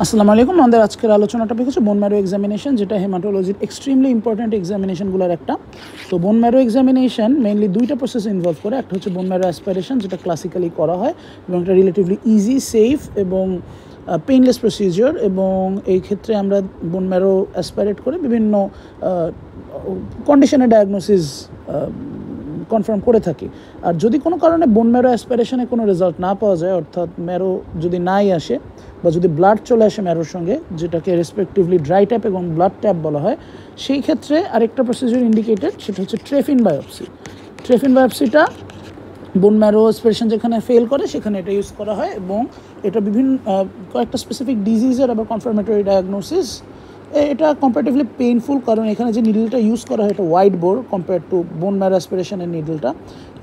আসসালামু আলাইকুম। আমাদের আজকের আলোচনা টপিক হচ্ছে বোন ম্যারো এক্সামিনেশন, যেটা হেমাটোলজির এক্সট্রিমলি ইম্পর্ট্যান্ট এক্সামিনেশনগুলোর একটা। তো বোন ম্যারো এক্সামিনেশন মেইনলি দুইটা প্রসেস ইনভলভ করে। একটা হচ্ছে বোন ম্যারো অ্যাসপাইরেশন, যেটা ক্লাসিক্যালি করা হয় এবং এটা রিলেটিভলি ইজি, সেফ এবং পেইনলেস প্রসিজিওর। এবং এই ক্ষেত্রে আমরা বোন ম্যারো অ্যাসপাইরেট করে বিভিন্ন কন্ডিশনে ডায়াগনোসিস কনফার্ম করে থাকি। আর যদি কোনো কারণে বোন ম্যারো অ্যাসপাইরেশনে কোনো রেজাল্ট না পাওয়া যায়, অর্থাৎ ম্যারো যদি নাই আসে বা যদি ব্লাড চলে আসে ম্যারোর সঙ্গে, যেটাকে রেসপেক্টিভলি ড্রাই ট্যাপ এবং ব্লাড ট্যাপ বলা হয়, সেই ক্ষেত্রে আরেকটা প্রসিজিওর ইন্ডিকেটেড, সেটা হচ্ছে ট্রেফিন বায়োপসি। ট্রেফিন বায়োপসিটা বোন ম্যারো অ্যাসপাইরেশন যেখানে ফেল করে সেখানে এটা ইউজ করা হয় এবং এটা বিভিন্ন কয়েকটা স্পেসিফিক ডিজিজের আবার কনফার্মেটরি ডায়াগনোসিস। এটা কম্পারেটিভলি পেইনফুল, কারণ এখানে যে নিডলটা ইউজ করা হয় এটা wide bore compare to bone marrow অ্যাসপিরেশনের নিডলটা।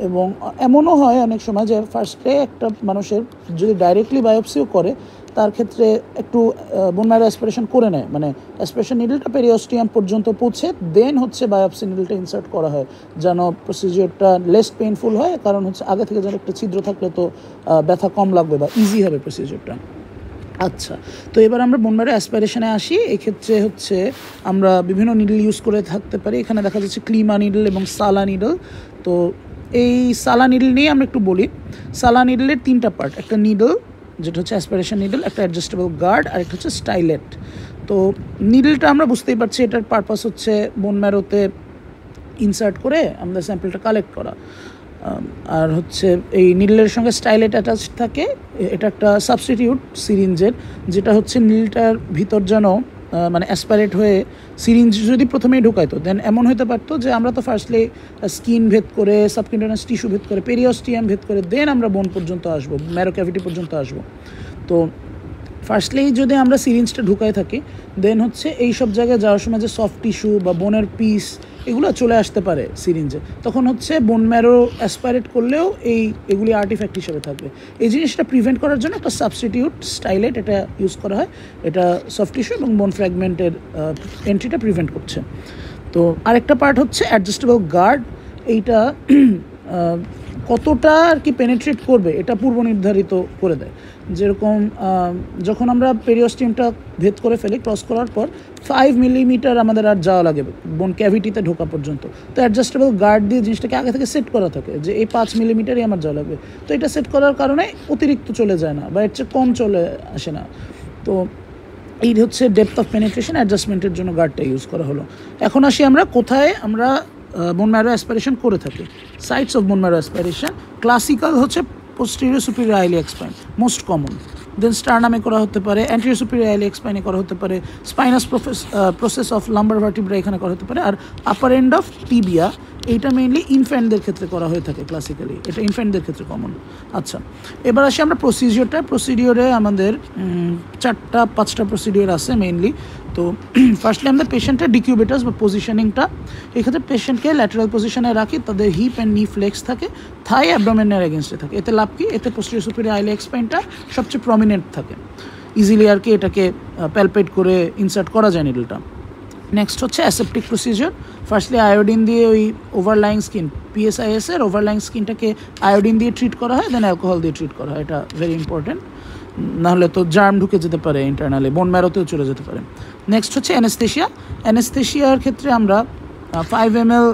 এবং এমনও হয় অনেক সময় যে ফার্স্টে একটা মানুষের যদি ডাইরেক্টলি বায়োপসিও করে, তার ক্ষেত্রে একটু বোন ম্যারো অ্যাসপিরেশন করে নেয়, মানে অ্যাসপিরেশন নিডলটা পেরিওস্টিয়াম পর্যন্ত পৌঁছে দেন হচ্ছে বায়োপসি নিডলটা ইনসার্ট করা হয়, যেন প্রসিজিওরটা লেস পেইনফুল হয়। কারণ হচ্ছে আগে থেকে যেন একটা ছিদ্র থাকলে তো ব্যথা কম লাগবে বা ইজি হবে প্রসিজিওরটা। আচ্ছা, তো এবার আমরা বোন ম্যারো অ্যাসপাইরেশনে আসি। এক্ষেত্রে হচ্ছে আমরা বিভিন্ন নিডল ইউজ করে থাকতে পারি। এখানে দেখা যাচ্ছে ক্লিমা নিডল এবং সালা নিডল। তো এই সালা নিডল নিয়ে আমরা একটু বলি। সালা নিডলের তিনটা পার্ট, একটা নিডল যেটা হচ্ছে অ্যাসপাইরেশন নিডল, একটা অ্যাডজাস্টেবল গার্ড, আর একটা হচ্ছে স্টাইলেট। তো নিডলটা আমরা বুঝতেই পারছি, এটার পারপাস হচ্ছে বোন ম্যারোতে ইনসার্ট করে আমাদের স্যাম্পলটা কালেক্ট করা। আর হচ্ছে এই নিডলের সঙ্গে স্টাইলেট অ্যাটাচ থাকে। এটা একটা সাবস্টিটিউট সিরিঞ্জের, যেটা হচ্ছে নিডলটার ভিতর যেন মানে অ্যাসপাইরেট হয়ে সিরিঞ্জ যদি প্রথমেই ঢুকাইতো, দেন এমন হতে পারতো যে আমরা তো ফার্স্টলি স্কিন ভেদ করে, সাবকিউটেনিয়াস টিস্যু ভেদ করে, পেরিওস্টিয়াম ভেদ করে দেন আমরা বোন পর্যন্ত আসবো, ম্যারো ক্যাভিটি পর্যন্ত আসবো। তো ফার্স্টলি যদি আমরা সিরিঞ্জটা ঢুকাই থাকি, দেন হচ্ছে এই সব জায়গায় যাওয়ার সময় যে সফট টিস্যু বা বোনের পিস এগুলো চলে আসতে পারে সিরিঞ্জে, তখন হচ্ছে বোন ম্যারো অ্যাসপাইরেট করলেও এগুলি আর্টিফ্যাক্ট হিসেবে থাকবে। এই জিনিসটা প্রিভেন্ট করার জন্য একটা সাবস্টিটিউট স্টাইলেট এটা ইউজ করা হয়। এটা সফট টিস্যু এবং বোন ফ্র্যাগমেন্টের এন্ট্রিটা প্রিভেন্ট করছে। তো আরেকটা পার্ট হচ্ছে অ্যাডজাস্টেবল গার্ড। এইটা কতটা আর কি পেনিট্রেট করবে এটা পূর্ব নির্ধারিত করে দেয়। যেরকম যখন আমরা পেরিওস্টিয়ামটা ভেদ করে ফেলি, ক্রস করার পর 5 মিলিমিটার আমাদের আর যাওয়া লাগে বোন ক্যাভিটিতে ঢোকা পর্যন্ত। তো অ্যাডজাস্টেবল গার্ড দিয়ে জিনিসটাকে আগে থেকে সেট করা থাকে যে এই 5 মিলিমিটারই আমার যাওয়া লাগবে। তো এটা সেট করার কারণে অতিরিক্ত চলে যায় না বা এর চেয়ে কম চলে আসে না। তো এই হচ্ছে ডেপথ অফ পেনিট্রেশন অ্যাডজাস্টমেন্টের জন্য গার্ডটা ইউজ করা হলো। এখন আসি আমরা কোথায় আমরা বোন ম্যারো অ্যাসপাইরেশন করে থাকি। Sites of bone marrow aspiration classical হচ্ছে পোস্টেরিয়র সুপিরিয়র আইলি এক্সপাইন, মোস্ট কমন। দেন স্টারনামে করা হতে পারে, অ্যান্টেরিয়র সুপিরিয়র আইলি এক্সপাইনে করা হতে পারে, spinous process of lumber vertebra এখানে করা হতে পারে, আর আপার এন্ড অফ টিবিয়া। এইটা মেইনলি ইনফ্যান্টদের ক্ষেত্রে করা হয়ে থাকে ক্লাসিক্যালি, এটা ইনফ্যান্টদের ক্ষেত্রে কমন। আচ্ছা, এবার আসি আমরা প্রসিডিওরে আমাদের 4-5টা প্রসিডিওর আছে মেইনলি। তো ফার্স্টলি আমাদের পেশেন্টের ডিকিউবেটাস বা পজিশনিংটা, এক্ষেত্রে পেশেন্টকে ল্যাটারাল পজিশনে রাখি, তাদের হিপ অ্যান্ড নি ফ্লেক্স থাকে, থাই অ্যাবডোমেনের এগেনস্টে থাকে। এতে লাভ কি, এতে পোস্টেরিয়র সুপিরিয়র আইলি এক্সপাইনটা সবচেয়ে প্রমিনেন্ট থাকে, ইজিলি আর কি এটাকে প্যালপেট করে ইনসার্ট করা যায় নিডলটা। নেক্সট হচ্ছে অ্যাসেপটিক প্রসিজিওর। ফার্স্টলি আয়োডিন দিয়ে ওই ওভারলাইং স্কিন, পিএসআইএসের ওভারলাইং স্কিনটাকে আয়োডিন দিয়ে ট্রিট করা হয়, দেন অ্যালকোহল দিয়ে ট্রিট করা হয়। এটা ভেরি ইম্পর্টেন্ট, নাহলে তো জার্ম ঢুকে যেতে পারে ইন্টারনালি, বোন ম্যারোতেও চলে যেতে পারে। নেক্সট হচ্ছে অ্যানেস্থেশিয়া। অ্যানেস্থেশিয়ার ক্ষেত্রে আমরা 5 ml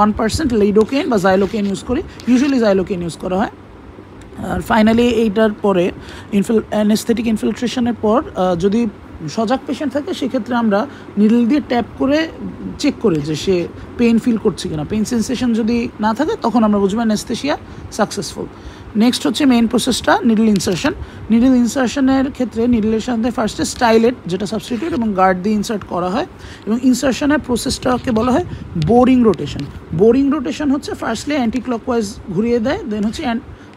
1% লিডোকেইন বা জাইলোকেইন ইউজ করি, ইউজুয়ালি জাইলোকেইন ইউজ করা হয়। আর ফাইনালি এইটার পরে অ্যানেস্থেটিক ইনফিলট্রেশনের পর যদি সজাগ পেশেন্ট থাকে, সেক্ষেত্রে আমরা নিডল দিয়ে ট্যাপ করে চেক করে যে সে পেইন ফিল করছে কিনা। পেইন সেন্সেশন যদি না থাকে তখন আমরা বুঝবো অ্যানেস্থেশিয়া সাকসেসফুল। নেক্সট হচ্ছে মেইন প্রসেসটা নিডল ইনসার্শন। নিডল ইনসার্শনের ক্ষেত্রে নিডলের সাথে ফার্স্টে স্টাইলেট যেটা সাবস্টিটিউট এবং গার্ড দিয়ে ইনসার্ট করা হয়, এবং ইনসার্শনের প্রসেসটাকে বলা হয় বোরিং রোটেশন। বোরিং রোটেশন হচ্ছে ফার্স্টলি অ্যান্টি ক্লকওয়াইজ ঘুরিয়ে দেয়, দেন হচ্ছে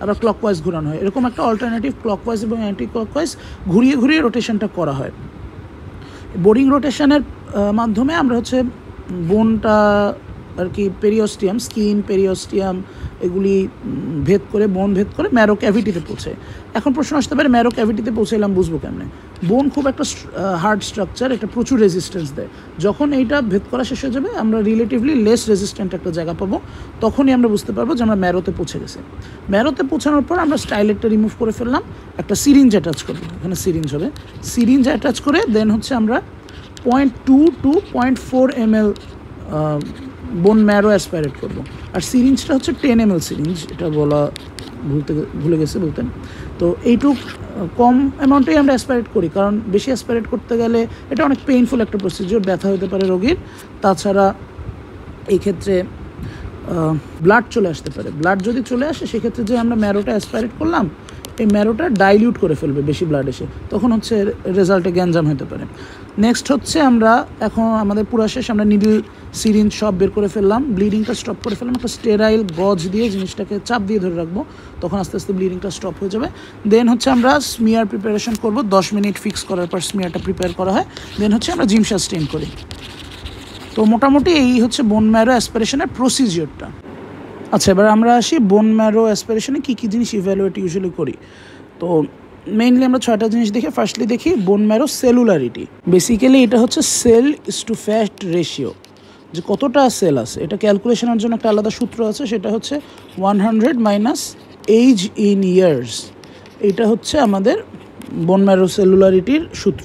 আবার ক্লকওয়াইজ ঘোরানো হয়। এরকম একটা অল্টারনেটিভ ক্লকওয়াইজ এবং অ্যান্টি ক্লকওয়াইজ ঘুরিয়ে ঘুরিয়ে রোটেশনটা করা হয়। বোরিং রোটেশনের মাধ্যমে আমরা হচ্ছে বোনটা আর কি পেরিওস্টিয়াম, স্কিন, পেরিওস্টিয়াম, এগুলি ভেদ করে বোন ভেদ করে ম্যারো ক্যাভিটিতে পৌঁছায়। এখন প্রশ্ন আসতে পারে ম্যারো ক্যাভিটিতে পৌঁছাইলাম বুঝবো কেমনে? বোন খুব একটা হার্ড স্ট্রাকচার, এটা প্রচুর রেজিস্ট্যান্স দেয়। যখন এইটা ভেদ করা শেষ হয়ে যাবে আমরা রিলেটিভলি লেস রেজিস্ট্যান্ট একটা জায়গা পাবো, তখনই আমরা বুঝতে পারবো যে আমরা ম্যারোতে পৌঁছে গেছি। ম্যারোতে পৌঁছানোর পর আমরা স্টাইলেটটা রিমুভ করে ফেললাম, একটা সিরিঞ্জ অ্যাটাচ করবো, এখানে সিরিঞ্জ হবে, সিরিঞ্জ অ্যাটাচ করে দেন হচ্ছে আমরা 0.2 to 0.4 ml বোন ম্যারো অ্যাসপাইরেট করবো। আর সিরিঞ্জটা হচ্ছে 10 ml সিরিঞ্জ, এটা বলা ভুলে গেছে বলতেন। তো এইটুক কম অ্যামাউন্টেই আমরা অ্যাসপাইরেট করি, কারণ বেশি অ্যাসপাইরেট করতে গেলে এটা অনেক পেইনফুল একটা প্রসিডিওর, ব্যথা হতে পারে রোগীর। তাছাড়া এই ক্ষেত্রে ব্লাড চলে আসতে পারে। ব্লাড যদি চলে আসে সেক্ষেত্রে যে আমরা ম্যারোটা অ্যাসপাইরেট করলাম, এই ম্যারোটা ডাইলিউট করে ফেলবে বেশি ব্লাড এসে, তখন হচ্ছে রেজাল্টে গ্যাঞ্জাম হতে পারে। নেক্সট হচ্ছে আমরা এখন আমাদের পুরা শেষ, আমরা নিডল সিরিঞ্জ সব বের করে ফেললাম, ব্লিডিংটা স্টপ করে ফেললাম, একটা স্টেরাইল গজ দিয়ে জিনিসটাকে চাপ দিয়ে ধরে রাখবো, তখন আস্তে আস্তে ব্লিডিংটা স্টপ হয়ে যাবে। দেন হচ্ছে আমরা স্মিয়ার প্রিপারেশন করব, 10 মিনিট ফিক্স করার পর স্মিয়ারটা প্রিপেয়ার করা হয়। দেন হচ্ছে আমরা জিমসা স্টেন করি। তো মোটামুটি এই হচ্ছে বোন ম্যারো অ্যাসপিরেশনের প্রসিজিওরটা। আচ্ছা, এবার আমরা আসি বোন ম্যারো অ্যাসপিরেশনে কী কী জিনিস ইভ্যালুয়েট ইউজুয়ালি করি। তো মেইনলি আমরা 6টা জিনিস দেখি। ফার্স্টলি দেখি বোন ম্যারো সেলুলারিটি। বেসিক্যালি এটা হচ্ছে sell is to fat ratio, যে কতটা সেল আছে এটা ক্যালকুলেশনের জন্য একটা আলাদা সূত্র আছে, সেটা হচ্ছে 100 মাইনাস এইজ ইন ইয়ার্স। এটা হচ্ছে আমাদের বোন ম্যারো সেলুলারিটির সূত্র।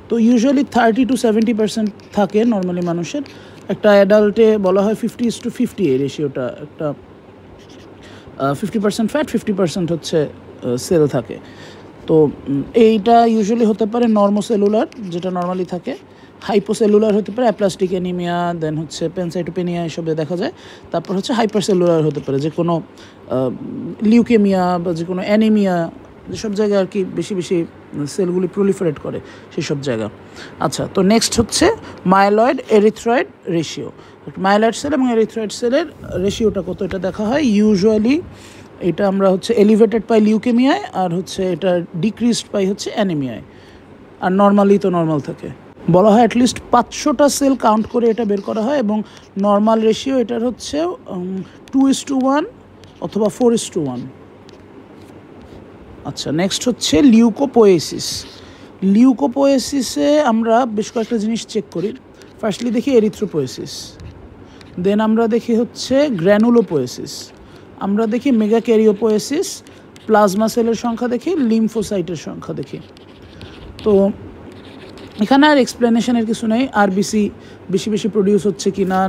তো ইউজুয়ালি 30 to 70% থাকে নর্মালি মানুষের। একটা অ্যাডাল্টে বলা হয় 50:50 এই রেশিওটা, একটা 50% ফ্যাট 50% হচ্ছে সেল থাকে। তো এইটা ইউজুয়ালি হতে পারে নর্মোসেলুলার, যেটা নর্মালি থাকে, হাইপোসেলুলার হতে পারে অ্যাপ্লাস্টিক অ্যানিমিয়া, দেন হচ্ছে পেনসাইটোপেনিয়া, এসবে দেখা যায়। তারপর হচ্ছে হাইপারসেলুলার হতে পারে যে কোনো লিউকেমিয়া বা যে কোনো অ্যানিমিয়া, যেসব জায়গায় আর কি বেশি বেশি সেলগুলি প্রলিফারেট করে সেসব জায়গা। আচ্ছা, তো নেক্সট হচ্ছে myeloid erythroid ratio. Myeloid cell এবং এরিথ্রয়েড সেলের রেশিওটা কত এটা দেখা হয়। ইউজুয়ালি এটা আমরা হচ্ছে এলিভেটেড পাই লিউকেমিয়ায়, আর হচ্ছে এটা ডিক্রিজড পাই হচ্ছে অ্যানিমিয়ায়, আর নর্মালি তো নর্মাল থাকে। বলা হয় অ্যাটলিস্ট 500টা সেল কাউন্ট করে এটা বের করা হয়, এবং নর্মাল রেশিও এটার হচ্ছে 2:1 অথবা 4:1। আচ্ছা, নেক্সট হচ্ছে লিউকোপোয়েসিস। লিউকোপোয়েসিসে আমরা বেশ কয়েকটা জিনিস চেক করি। ফার্স্টলি দেখি এরিথ্রোপোয়েসিস, দেন আমরা দেখি হচ্ছে গ্র্যানুলোপোয়েসিস, আমরা দেখি মেগাক্যারিওপোয়েসিস, প্লাজমা সেলের সংখ্যা দেখি, লিম্ফোসাইটের সংখ্যা দেখি। তো এখানে আর এক্সপ্লেনেশনের কিছু নেই। আরবিসি বেশি বেশি প্রডিউস হচ্ছে কি না,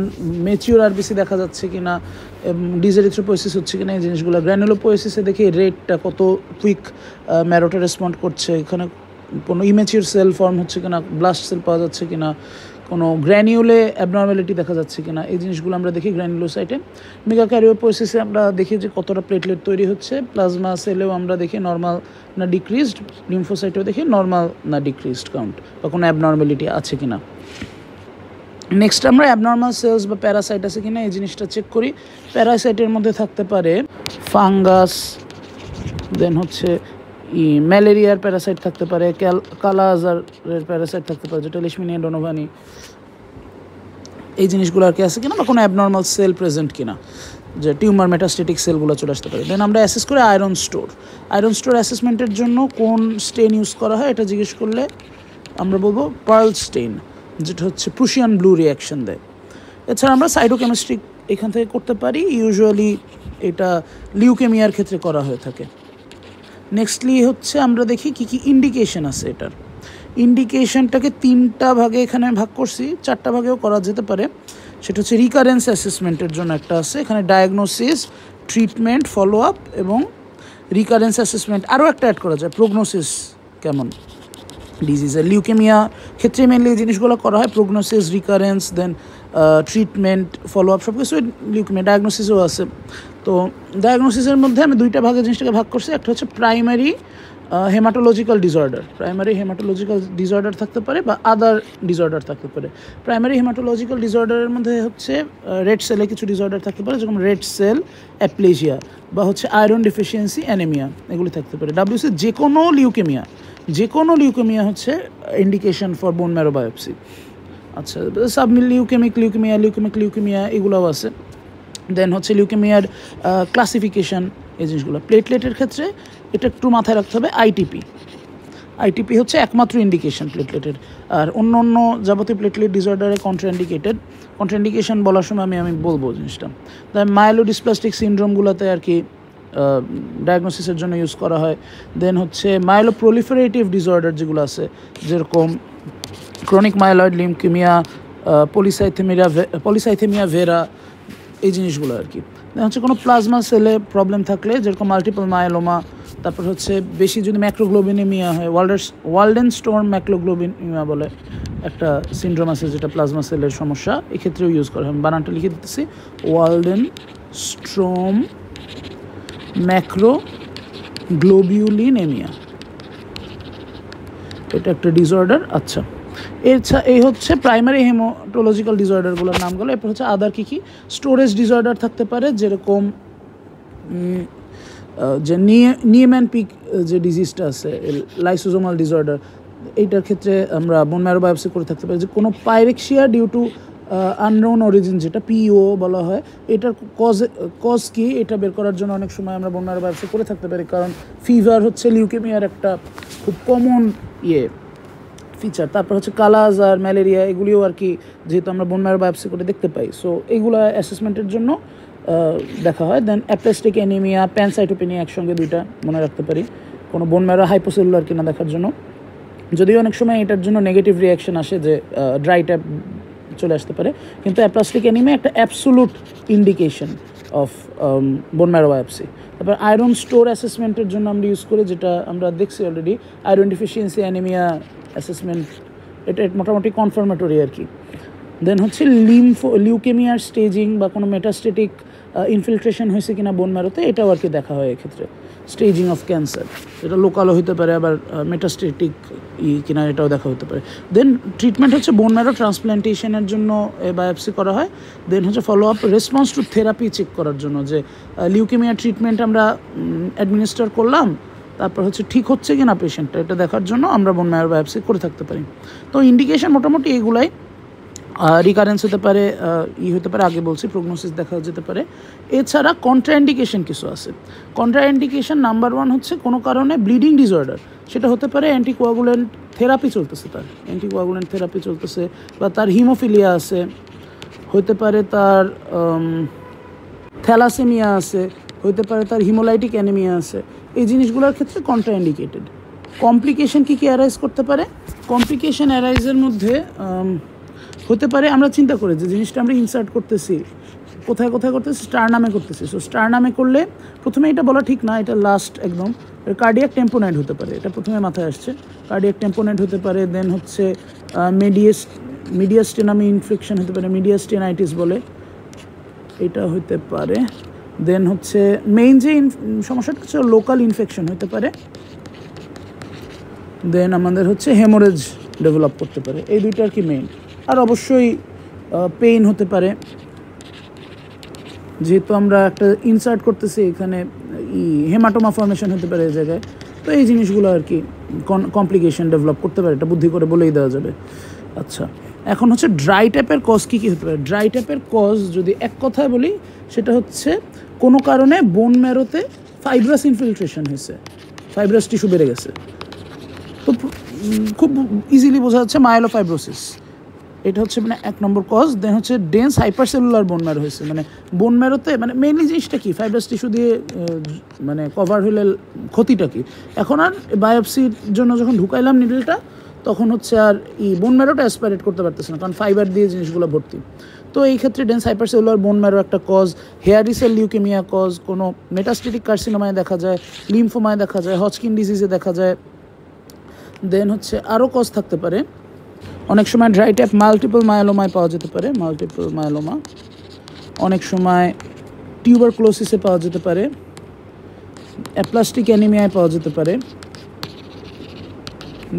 ম্যাচিওর আরবিসি দেখা যাচ্ছে কি না, ডিজেরিথ্রোপোয়েসিস হচ্ছে কি না, এই জিনিসগুলো। গ্র্যানুলোপোয়েসিসে দেখি রেটটা কত কুইক ম্যারোটা রেসপন্ড করছে, এখানে কোনো ইমেচিওর সেল ফর্ম হচ্ছে কিনা, ব্লাস্ট সেল পাওয়া যাচ্ছে কিনা, কোনো গ্র্যানিউলে অ্যাবনর্মালিটি দেখা যাচ্ছে কিনা, এই জিনিসগুলো আমরা দেখি গ্র্যানুলোসাইটে। মেগাক্যারিওপোয়েসিসে আমরা দেখি যে কতটা প্লেটলেট তৈরি হচ্ছে। প্লাজমা সেলেও আমরা দেখি নর্মাল না ডিক্রিজড, লিম্ফোসাইটেও দেখি নর্মাল না ডিক্রিজড কাউন্ট, বা কোনো অ্যাবনর্মালিটি আছে কিনা। নেক্সট আমরা অ্যাবনর্মাল সেলস বা প্যারাসাইট আছে কিনা এই জিনিসটা চেক করি। প্যারাসাইটের মধ্যে থাকতে পারে ফাঙ্গাস, দেন হচ্ছে ম্যালেরিয়ার প্যারাসাইট থাকতে পারে, কালা আজারের প্যারাসাইট থাকতে পারে, যেটা লিশমিনিয়া ডোনোভানি, এই জিনিসগুলো আর কি আছে কিনা, বা কোনো অ্যাবনর্মাল সেল প্রেজেন্ট কিনা, যে টিউমার মেটাস্টেটিক সেলগুলো চলে আসতে পারে। দেন আমরা অ্যাসেস করি আয়রন স্টোর। আয়রন স্টোর অ্যাসেসমেন্টের জন্য কোন স্টেন ইউজ করা হয় এটা জিজ্ঞেস করলে আমরা বলবো পার্ল স্টেন, যেটা হচ্ছে প্রুশিয়ান ব্লু রিয়াকশন দেয়। এছাড়া আমরা সাইটোকেমিস্ট্রি এখান থেকে করতে পারি, ইউজুয়ালি এটা লিউকেমিয়ার ক্ষেত্রে করা হয়ে থাকে। নেক্সটলি হচ্ছে আমরা দেখি কী কী ইন্ডিকেশন আছে এটার। ইন্ডিকেশনটাকে 3টা ভাগে এখানে ভাগ করছি, 4টা ভাগেও করা যেতে পারে। সেটা হচ্ছে রিকারেন্স অ্যাসেসমেন্টের জন্য একটা আছে, এখানে ডায়াগনোসিস, ট্রিটমেন্ট, ফলো আপ এবং রিকারেন্স অ্যাসেসমেন্ট। আরও একটা অ্যাড করা যায়, প্রোগনোসিস কেমন ডিজিজের। লিউকেমিয়া ক্ষেত্রে মেনলি এই জিনিসগুলো করা হয়, প্রোগনোসিস, রিকারেন্স, দেন ট্রিটমেন্ট, ফলো আপ, সব কিছু লিউকেমিয়া। ডায়াগনোসিসও আছে। তো ডায়াগনোসিসের মধ্যে আমি 2টা ভাগে জিনিসটাকে ভাগ করছি। একটা হচ্ছে primary haematological disorder. Primary haematological disorder থাকতে পারে বা আদার ডিসঅর্ডার থাকতে পারে। প্রাইমারি হেমাটোলজিক্যাল ডিসঅর্ডারের মধ্যে হচ্ছে রেড সেলে কিছু ডিসঅর্ডার থাকতে পারে, যেরকম রেড সেল অ্যাপ্লেজিয়া বা হচ্ছে আয়রন ডেফিসিয়েন্সি অ্যানিমিয়া, এগুলি থাকতে পারে। ডাব্লিউসি যে কোনো লিউকেমিয়া হচ্ছে ইন্ডিকেশন ফর বোন ম্যারো বায়োপসি। আচ্ছা, সাব লিউকেমিক লিউকেমিয়া, লিউকেমিয়া এগুলোও আছে। দেন হচ্ছে লিউকেমিয়ার ক্লাসিফিকেশান, এই জিনিসগুলো। প্লেটলেটের ক্ষেত্রে এটা একটু মাথায় রাখতে হবে, আইটিপি হচ্ছে একমাত্র ইন্ডিকেশন প্লেটলেটের, আর অন্য অন্য যাবতীয় প্লেটলেট ডিসঅর্ডারে কন্ট্রাইন্ডিকেশন বলার সময় আমি বলবো জিনিসটা। তাই মাইলোডিসপ্লাস্টিক সিনড্রোমগুলোতে আর কি ডায়াগনোসিসের জন্য ইউজ করা হয়। দেন হচ্ছে মাইলোপ্রলিফারেটিভ ডিসঅর্ডার যেগুলো আছে, যেরকম ক্রনিক মাইলয়েড লিউকেমিয়া, পলিসাইথেমিয়া ভেরা, এই জিনিসগুলো আর কি। হচ্ছে কোনো প্লাজমা সেলে প্রবলেম থাকলে, যেরকম মাল্টিপল মায়োলোমা, তারপর হচ্ছে বেশি যদি ম্যাক্রোগ্লোবিনেমিয়া হয়, ওয়াল্ডেনস্টোর্ম ম্যাক্রোগ্লোবিনেমিয়া বলে একটা সিনড্রোম আছে যেটা প্লাজমা সেলের সমস্যা, এক্ষেত্রেও ইউজ করা হয়। আমি বানানটা লিখে দিতেছি, ওয়াল্ডেনস্ট্রোম ম্যাক্রোগ্লোবিউলিনেমিয়া, এটা একটা ডিসঅর্ডার। আচ্ছা, এই হচ্ছে প্রাইমারি হেমাটোলজিক্যাল ডিসঅর্ডারগুলোর নামগুলো। এরপর হচ্ছে আদার কী স্টোরেজ ডিসঅর্ডার থাকতে পারে, যেরকম যে নিয়েম্যান পিক যে ডিজিজটা আছে, লাইসোজোমাল ডিসঅর্ডার, এইটার ক্ষেত্রে আমরা বোন ম্যারো বায়োপসি করে থাকতে পারি। যে কোনো pyrexia due to unknown origin, যেটা পিও বলা হয়, এটার কজ কি এটা বের করার জন্য অনেক সময় আমরা বোন ম্যারো বায়োপসি করে থাকতে পারি, কারণ ফিভার হচ্ছে লিউকেমিয়ার একটা খুব কমন ফিচার। তারপর হচ্ছে কালাজ আর ম্যালেরিয়া, এগুলিও আর কি যেহেতু আমরা বোন ম্যারো বায়োপসি করে দেখতে পাই, সো এইগুলো অ্যাসেসমেন্টের জন্য দেখা হয়। দেন অ্যাপ্লাস্টিক অ্যানিমিয়া, প্যানসাইটোপেনিয়া, একসঙ্গে দুইটা মনে রাখতে পারি, কোনো বোন ম্যারো হাইপোসেলুলার কিনা দেখার জন্য। যদিও অনেক সময় এটার জন্য নেগেটিভ রিয়াকশন আসে, যে ড্রাই ট্যাপ চলে আসতে পারে, কিন্তু অ্যাপ্লাস্টিক অ্যানিমিয়া একটা absolute indication of bone marrow biopsy. তারপর আয়রন স্টোর অ্যাসেসমেন্টের জন্য আমরা ইউজ করি, যেটা আমরা দেখছি already, iron deficiency anaemia assessment, এটা মোটামুটি কনফার্মেটরি আর কি। দেন হচ্ছে লিউকেমিয়ার স্টেজিং বা কোনো মেটাস্টেটিক ইনফিলট্রেশন হয়েছে কিনা বোন ম্যারোতে, এটাও আর কি দেখা হয় এক্ষেত্রে। স্টেজিং অফ ক্যান্সার, এটা লোকালও হতে পারে, আবার মেটাস্টেটিক কিনা এটাও দেখা হতে পারে। দেন ট্রিটমেন্ট হচ্ছে বোন ম্যারো ট্রান্সপ্ল্যান্টেশনের জন্য বায়োপসি করা হয়। দেন হচ্ছে follow up response to therapy check করার জন্য, যে লিউকেমিয়ার ট্রিটমেন্ট আমরা অ্যাডমিনিস্টার করলাম, তারপর হচ্ছে ঠিক হচ্ছে কি না পেশেন্টটা, এটা দেখার জন্য আমরা বোন ম্যারো বায়োপসি করে থাকতে পারি। তো ইন্ডিকেশন মোটামুটি এগুলাই। রিকারেন্স হতে পারে, হতে পারে, আগে বলছি, প্রগনোসিস দেখা যেতে পারে। এছাড়া কন্ট্রাইন্ডিকেশন কিছু আছে। কন্ট্রাইন্ডিকেশন নাম্বার 1 হচ্ছে কোনো কারণে ব্লিডিং ডিসঅর্ডার, সেটা হতে পারে অ্যান্টিকোয়াগুলেন্ট থেরাপি চলতেছে, বা তার হিমোফিলিয়া আছে, হতে পারে তার থ্যালাসেমিয়া আছে, হতে পারে তার হিমোলাইটিক অ্যানিমিয়া আছে। এই জিনিসগুলোর ক্ষেত্রে কন্ট্রাইন্ডিকেটেড। কমপ্লিকেশন কী অ্যারাইজ করতে পারে? কমপ্লিকেশন অ্যারাইজের মধ্যে হতে পারে, আমরা চিন্তা করি যে জিনিসটা আমরা ইনসার্ট করতেছি কোথায় করতেছি, স্টারনামে করতেছি। সো স্টারনামে করলে প্রথমে এটা বলা ঠিক না, এটা লাস্ট একদম কার্ডিয়াক টেম্পোনাইট হতে পারে, এটা প্রথমে মাথায় আসছে, কার্ডিয়াক টেম্পোনাইট হতে পারে। দেন হচ্ছে মিডিয়াস্টেনামি ইনফেকশন হতে পারে, মিডিয়াস্টেনাইটিস বলে, এটা হতে পারে। দেন হচ্ছে মেইন যে সমস্যাটা হচ্ছে লোকাল ইনফেকশন হতে পারে। দেন আমাদের হচ্ছে হেমোরেজ ডেভেলপ করতে পারে, এই দুইটা আর কি মেইন। আর অবশ্যই পেইন হতে পারে, যেহেতু আমরা একটা ইনসার্ট করতেছি এখানে, হেমাটোমা ফর্মেশন হতে পারে এই জায়গায়। তো এই জিনিসগুলো আর কি কমপ্লিকেশন ডেভেলপ করতে পারে, এটা বুদ্ধি করে বলেই দেওয়া যাবে। আচ্ছা, এখন হচ্ছে ড্রাই ট্যাপের কজ কী হতে পারে? ড্রাই ট্যাপের কজ যদি এক কথায় বলি, সেটা হচ্ছে কোনো কারণে বোন ম্যারোতে ফাইব্রাস ইনফিলট্রেশন হয়েছে, ফাইব্রাস টিস্যু বেড়ে গেছে। তো খুব ইজিলি বোঝা যাচ্ছে মায়োলোফাইব্রোসিস, এটা হচ্ছে মানে 1 নম্বর কজ। দেন হচ্ছে ডেন্স হাইপারসেলুলার বোন ম্যারো হয়েছে, মানে বোন ম্যারোতে মানে মেইনলি জিনিসটা কি, ফাইব্রাস টিস্যু দিয়ে মানে কভার হলে ক্ষতিটা কি? এখন আর বায়োপসির জন্য যখন ঢুকাইলাম নিডলটা, তখন হচ্ছে আর বোন ম্যারোটা অ্যাসপাইরেট করতে পারতেছে না, কারণ ফাইবার দিয়ে জিনিসগুলো ভর্তি। তো এই ক্ষেত্রে ডেন্স হাইপারসেলুলার বোন ম্যারো একটা cause, hairy cell leukaemia cause, কোনো মেটাস্টেটিক কার্সিনোমায় দেখা যায়, লিম্ফোমায় দেখা যায়, হজকিন ডিজিজে দেখা যায়। দেন হচ্ছে আরও কজ থাকতে পারে, অনেক সময় ড্রাই ট্যাপ মাল্টিপল মায়োলোমায় পাওয়া যেতে পারে, অনেক সময় টিউবারক্লোসিসে পাওয়া যেতে পারে, অ্যাপ্লাস্টিক অ্যানিমিয়ায় পাওয়া যেতে পারে।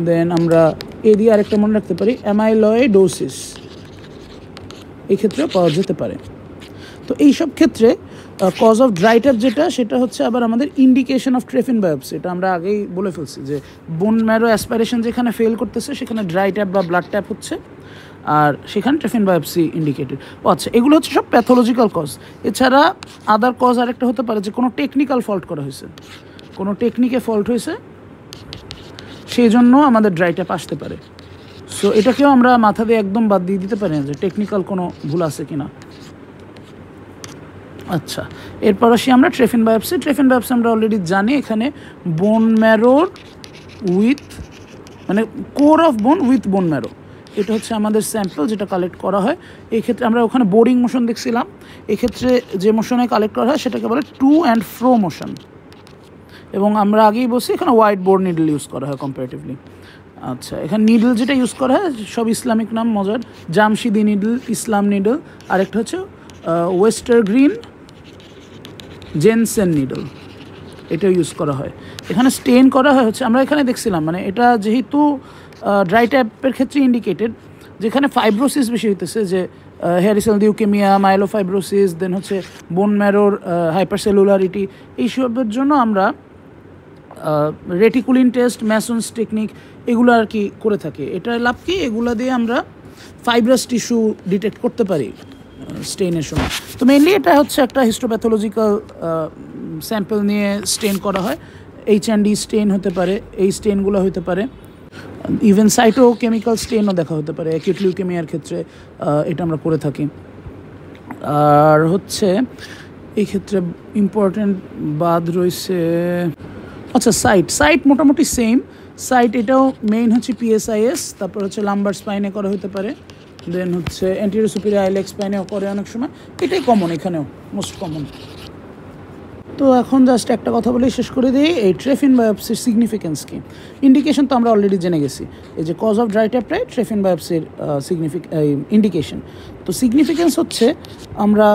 দেন আমরা এদিকে আরেকটা মনে রাখতে পারি, অ্যামাইলয়েডোসিস, এই ক্ষেত্রেও পাওয়া যেতে পারে। তো এইসব ক্ষেত্রে কজ অফ ড্রাই ট্যাপ যেটা, সেটা হচ্ছে আবার আমাদের ইন্ডিকেশন অফ ট্রেফিন বায়োপসি। এটা আমরা আগেই বলে ফেলছি যে বোন ম্যারো অ্যাসপাইরেশন যেখানে ফেল করতেছে সেখানে ড্রাই ট্যাপ বা ব্লাড ট্যাপ হচ্ছে, আর সেখানে ট্রেফিন বায়োপসি ইন্ডিকেটেড। আচ্ছা, এগুলো হচ্ছে সব প্যাথোলজিক্যাল কজ। এছাড়া আদার কজ আরেকটা হতে পারে যে কোনো টেকনিক্যাল ফল্ট করা হয়েছে, কোনো টেকনিকে ফল্ট হয়েছে, সেই জন্য আমাদের ড্রাই ট্যাপ আসতে পারে। সো এটাকেও আমরা মাথা দিয়ে একদম বাদ দিয়ে দিতে পারি না যে টেকনিক্যাল কোনো ভুল আছে কিনা। আচ্ছা, এরপর আসি আমরা ট্রেফিন বায়োপসি। ট্রেফিন বায়োপসি আমরা অলরেডি জানি, এখানে বোন ম্যারোর উইথ মানে কোর অফ বোন উইথ বোন ম্যারো, এটা হচ্ছে আমাদের স্যাম্পল যেটা কালেক্ট করা হয়। এই ক্ষেত্রে আমরা ওখানে বোরিং মোশন দেখছিলাম, এক্ষেত্রে যে মোশনে কালেক্ট করা হয় সেটাকে বলে টু অ্যান্ড ফ্রো মোশন, এবং আমরা আগেই বলছি এখানে হোয়াইট বোর্ড নিডল ইউজ করা হয় কম্পারেটিভলি। আচ্ছা, এখানে নিডল যেটা ইউজ করা হয় সব ইসলামিক নাম মজার, জামশিদি নিডল, ইসলাম নিডল, আরেকটা হচ্ছে ওয়েস্টার গ্রিন জেনসেন নিডল, এটা ইউজ করা হয়। এখানে স্টেন করা হয় হচ্ছে, আমরা এখানে দেখছিলাম মানে এটা যেহেতু ড্রাই ট্যাপের ক্ষেত্রে ইন্ডিকেটেড, যেখানে ফাইব্রোসিস বেশি হইতেছে, যে হেয়ার সেল লিউকেমিয়া, মাইলোফাইব্রোসিস, দেন হচ্ছে বোন ম্যারোর হাইপারসেলুলারিটি, এইসবের জন্য আমরা রেটিকুলিন টেস্ট, ম্যাসনস টেকনিক এগুলো আর কি করে থাকি। এটার লাভ কি, এগুলো দিয়ে আমরা ফাইব্রাস টিস্যু ডিটেক্ট করতে পারি স্টেইনের সময়। তো মেইনলি এটা হচ্ছে একটা হিস্টোপ্যাথোলজিক্যাল স্যাম্পল নিয়ে স্টেন করা হয়। H&D স্টেন হতে পারে, এই স্টেনগুলো হতে পারে, ইভেন সাইটোকেমিক্যাল স্টেনও দেখা হতে পারে অ্যাকিউট লিউকেমিয়ার ক্ষেত্রে, এটা আমরা করে থাকি। আর হচ্ছে এই ক্ষেত্রে ইম্পর্টেন্ট বাদ রয়েছে, আচ্ছা সাইট মোটামুটি সেম সাইট, এটাও মেইন হচ্ছে PSIS, তারপর হচ্ছে লাম্বার স্পাইনে করা হতে পারে, দেন হচ্ছে অ্যান্টেরিয়র সুপিরিয়র আইলেক্স স্পাইনেও করে অনেক সময়, এটাই কমন, এখানেও মোস্ট কমন। তো এখন জাস্ট একটা কথা বলেই শেষ করে দিই, এই ট্রেফিন বায়োপসির সিগনিফিকেন্স কি। ইন্ডিকেশন তো আমরা অলরেডি জেনে গেছি, এই যে কজ অফ ড্রাই ট্যাপটাই ট্রেফিন বায়োপসির ইন্ডিকেশন। তো সিগনিফিকেন্স হচ্ছে আমরা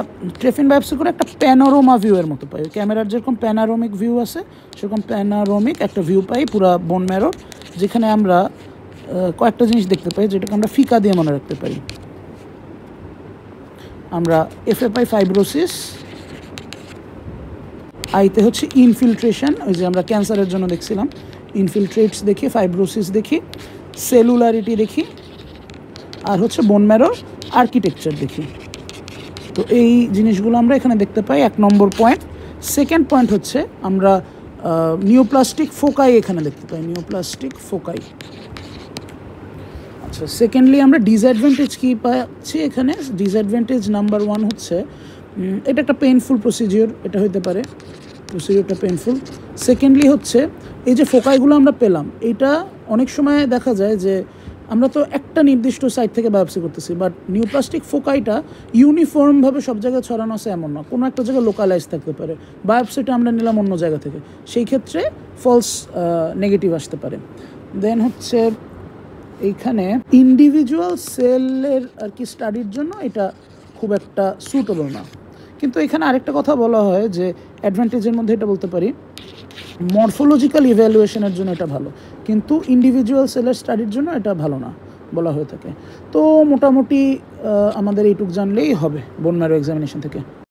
ট্রেফিন বায়োপসি করে একটা প্যানোরামা ভিউয়ের মতো পাই, ক্যামেরার যেরকম প্যানোরামিক ভিউ আছে সেরকম প্যানোরামিক একটা ভিউ পাই পুরা বোন ম্যারোর, যেখানে আমরা কয়েকটা জিনিস দেখতে পাই যেটাকে আমরা ফিকা দিয়ে মনে রাখতে পারি। আমরা এফএ পাই ফাইব্রোসিস, আইতে হচ্ছে ইনফিল্ট্রেশন, ওই যে আমরা ক্যান্সারের জন্য দেখছিলাম ইনফিল্ট্রেটস দেখি, ফাইব্রোসিস দেখি, সেলুলারিটি দেখি, আর হচ্ছে বোন ম্যারোর আর্কিটেকচার দেখি। তো এই জিনিসগুলো আমরা এখানে দেখতে পাই, 1 নম্বর পয়েন্ট। সেকেন্ড পয়েন্ট হচ্ছে আমরা নিওপ্লাস্টিক ফোকাই এখানে দেখতে পাই, নিওপ্লাস্টিক ফোকাই। আচ্ছা, সেকেন্ডলি আমরা ডিসঅ্যাডভান্টেজ কী পাচ্ছি এখানে। ডিসঅ্যাডভান্টেজ নাম্বার 1 হচ্ছে এটা একটা পেইনফুল প্রসিজিওর, এটা হইতে পারে প্রসিডিওরটা পেইনফুল। সেকেন্ডলি হচ্ছে এই যে ফোকাইগুলো আমরা পেলাম, এটা অনেক সময় দেখা যায় যে আমরা তো একটা নির্দিষ্ট সাইড থেকে বায়োপসি করতেছি, বাট নিওপ্লাস্টিক ফোকাইটা ইউনিফর্মভাবে সব জায়গায় ছড়ানো আছে এমন না, কোনো একটা জায়গায় লোকালাইজ থাকতে পারে, বায়োপসিটা আমরা নিলাম অন্য জায়গা থেকে, সেই ক্ষেত্রে ফলস নেগেটিভ আসতে পারে। দেন হচ্ছে এইখানে ইন্ডিভিজুয়াল সেলের আর কি স্টাডির জন্য এটা খুব একটা সুটেবল না। কিন্তু এখানে আরেকটা কথা বলা হয় যে অ্যাডভান্টেজের মধ্যে এটা বলতে পারি, মরফোলজিক্যাল ইভ্যালুয়েশনের জন্য এটা ভালো, কিন্তু ইন্ডিভিজুয়াল সেলের স্টাডির জন্য এটা ভালো না বলা হয়ে থাকে। তো মোটামুটি আমাদের এইটুক জানলেই হবে বোন ম্যারো এক্সামিনেশন থেকে।